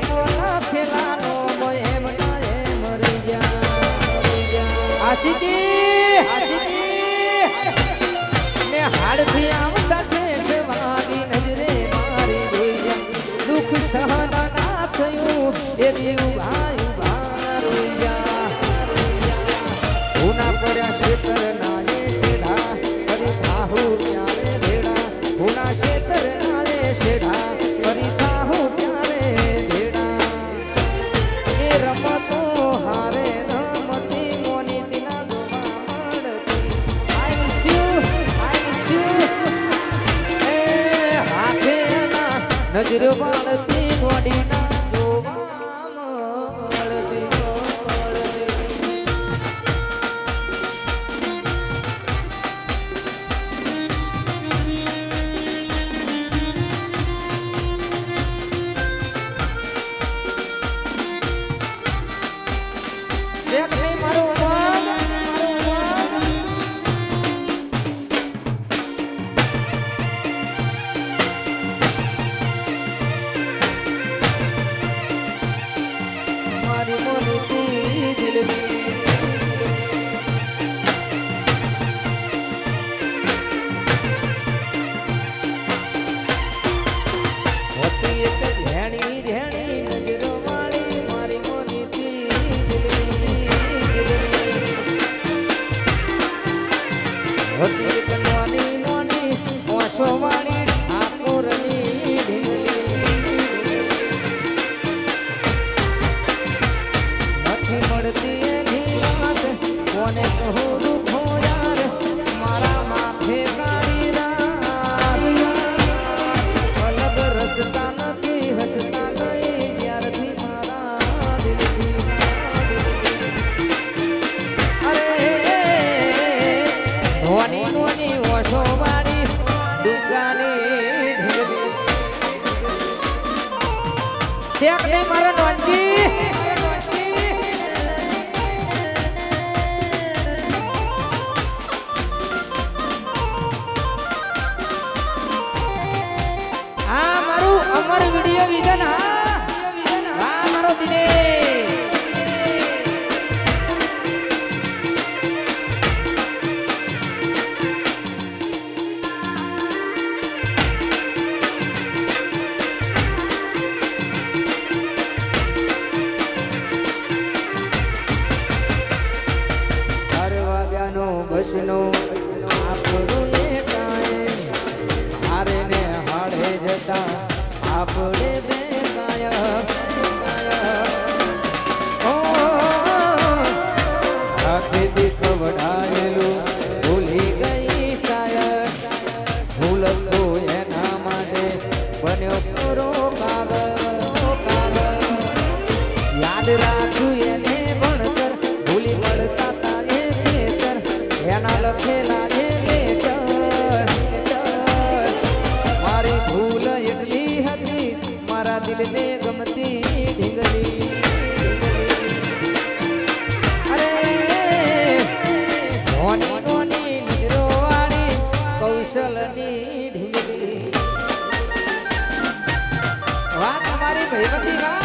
મોલા ખેલાનો એમ ના એમ રહી ગયા આશિકી મેં હાડથી આવતા છે વાદી નજરે મારી જોઈ ગયા દુઃખ સહન ના થયું એ જીવ ભાઈ ભાર રોઈ ગયા ઉના પડ્યા ખેતર ના એ શેઢા ફરી થાહુ ત્યારે ભેડા ઉના ખેતર ના એ શેઢા ફરી થાહુ ત્યારે ભેડા એ રમતો હારે રમતી મોની દિના દોવા મળતી આઈ મિસ યુ એ હાથે ના નજર વાળતી ગોડી ના દોવા મળતી એક નહીં મારું મારી મોની દિલની હોતી એક ધેણી ધેણી નજરો વાળી મારી મોની દિલની હોતી એક નોની નોની ઓછો વાળી ઠાકોરની નથી મળતી એની વાત કોને કહું દુખો યાર મારા માથે કાળી રાત અલગ રસ્તા નથી હસતા નહીં ત્યારથી મારા દિલથી અરે નોની નોની ઓછો વાળી દુકાની શેખ ને મારા નોનજી આ મારું અમર વિડિયો વિઝન હા મારો દિનેશ વાગ્યાનો બસનો આપણું એ કાયમ હારે ને હાડે જતા આપણે બે ગાયબ આખેથી કવડાયેલું ભૂલી ગઈ શાયર ભૂલતો એના માટે બન્યો પૂરો કાગળ યાદ રાખું એને ભણતર ભૂલી મળતા તા એ ખેતર એના લખેલા એ લેટર મારી ભૂલ એટલી હતી મારા દિલને ગમતી ઢીંગલી અરે નોની નોની નજરો વાળી કૌશલની ઢીંગલી વાત તમારી ભયવતી વાત